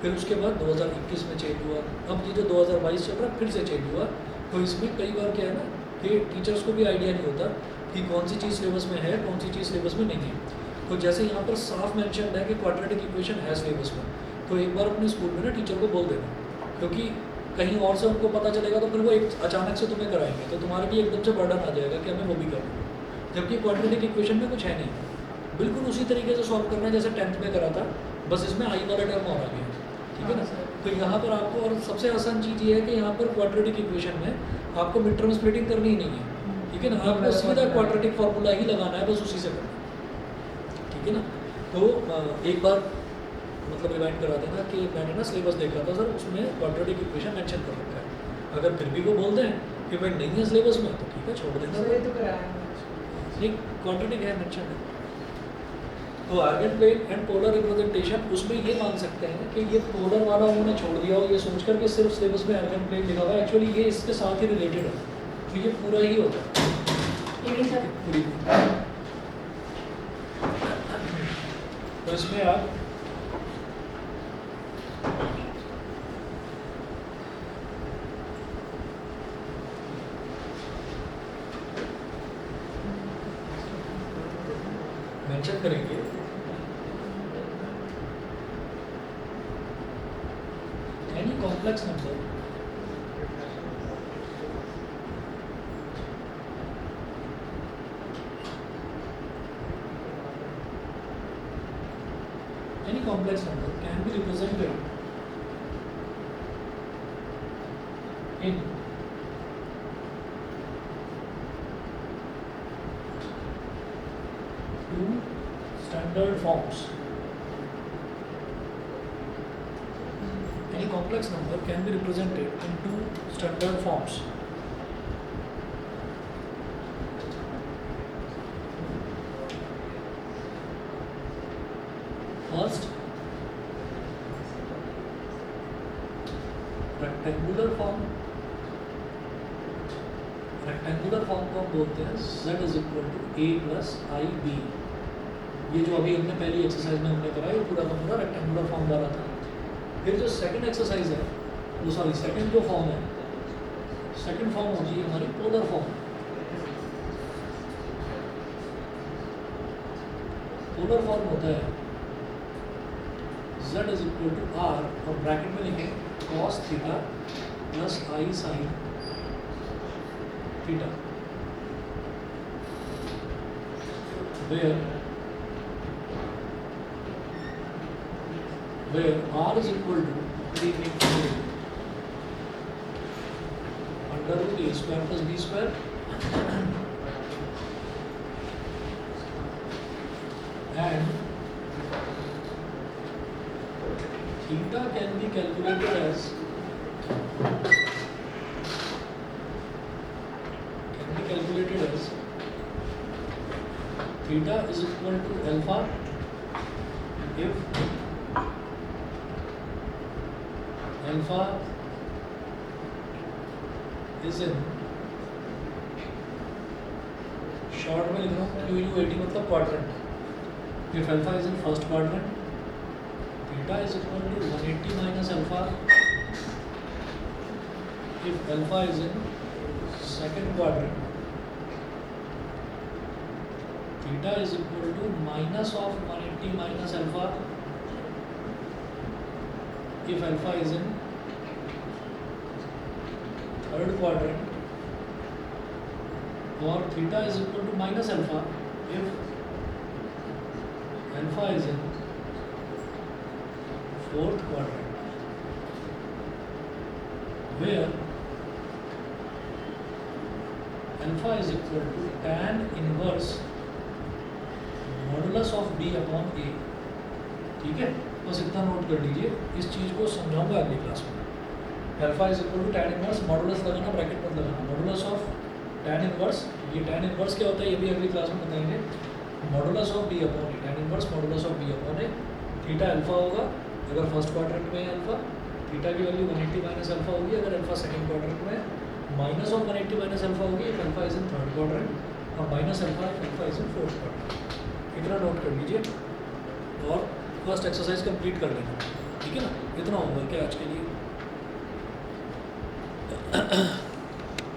फिर उसके बाद 2021 में चेंज हुआ, अब ये जो 2022 चल रहा है फिर से चेंज हुआ। तो इसमें कई बार क्या है ना कि टीचर्स को भी आइडिया नहीं होता कि कौन सी चीज़ सिलेबस में है, कौन सी चीज़ सिलेबस में नहीं है। तो जैसे यहाँ पर साफ मेंशन है कि क्वाड्रेटिक इक्वेशन है सिलेबस में, तो एक बार अपने स्कूल में ना टीचर को बोल देना, क्योंकि कहीं और से उनको पता चलेगा तो फिर वो एक अचानक से तुम्हें कराएंगे, तो तुम्हारे भी एकदम से बर्डन आ जाएगा कि हमें वो भी करना है, जबकि क्वाड्रेटिक इक्वेशन में कुछ है नहीं, बिल्कुल उसी तरीके से सॉल्व करना है जैसे 10th में करा था, बस इसमें आई वाला टर्म और आ गया, ठीक है ना। हाँ, सर। तो यहाँ पर आपको, और सबसे आसान चीज़ ये है कि यहाँ पर क्वाड्रेटिक इक्वेशन में आपको मिड टर्म स्प्लिटिंग करनी ही नहीं है, ठीक है ना। आपको सीधा क्वाड्रेटिक फार्मूला ही लगाना है, बस उसी से करना है, ठीक है ना। तो एक बार मतलब रिमाइंड करा देना कि मैंने ना सिलेबस देखा था सर, उसमें क्वाड्रेटिक इक्वेशन मेंशन कर रखा है। अगर फिर भी वो बोलते हैं कि भाई नहीं है सिलेबस में, तो ठीक है, छोड़ देना। सर ये तो कराया है। नहीं, क्वाड्रेटिक है, मेंशन है। तो Argand plane and polar representation, उसमें ये मान सकते हैं कि ये पोलर वाला उन्होंने छोड़ दिया हो, ये सोच कर कि सिर्फ सिलेबस में आर्गन प्लेन लिखा हुआ है, एक्चुअली ये इसके साथ ही रिलेटेड है, तो ये पूरा ही होता है ये भी सर। पूरी। तो इसमें आप मेंशन करेंगे any complex number can be represented in two standard forms. Any complex number can be represented in two standard forms. First, rectangular form. Rectangular form को हम बोलते हैं z is equal to a plus i b. ये जो अभी हमने पहली exercise में हमने करा, ये पूरा का पूरा रेक्टेंगुलर फॉर्म वाला था। फिर जो सेकंड एक्सरसाइज है, वो सॉरी सेकंड जो फॉर्म है, सेकंड फॉर्म होगी हमारी पोलर फॉर्म। पोलर फॉर्म होता है z is equal to r, और ब्रैकेट में लिखें cos theta plus i sine theta, where r is equal to 3 under root a square plus b square and theta can be calculated as theta is equal to alpha if alpha is in, short में लिख रहा हूँ QU80 मतलब quadrant. if alpha is in first quadrant, theta is equal to 180 minus alpha if alpha is in second quadrant, theta is equal to minus of 180 minus alpha if alpha is in third quadrant, or theta is equal to minus alpha if alpha is in fourth quadrant, where alpha is equal to tan inverse modulus of b upon a। ठीक है, बस इतना note कर लीजिए, इस चीज़ को समझाऊंगा अगली क्लास में। Alpha is equal to tan inverse, modulus लगाना, ब्रैकेट मत लगाना, मॉडुलस ऑफ tan इनवर्स। ये tan इनवर्स क्या होता है ये भी अगली क्लास में बताएंगे। Modulus of b upon a, tan inverse modulus of b upon a। Theta alpha होगा अगर फर्स्ट क्वाड्रेंट में है अल्फा, थीटा की वैल्यू 180 माइनस अल्फा होगी अगर अल्फा सेकंड क्वाड्रेंट में, माइनस ऑफ 180 माइनस अल्फा होगी if alpha is in third quadrant, और minus alpha if alpha is in fourth quadrant. इतना नोट कर लीजिए और फर्स्ट एक्सरसाइज कंप्लीट कर लेना, ठीक है ना। इतना होगा क्या आज के लिए।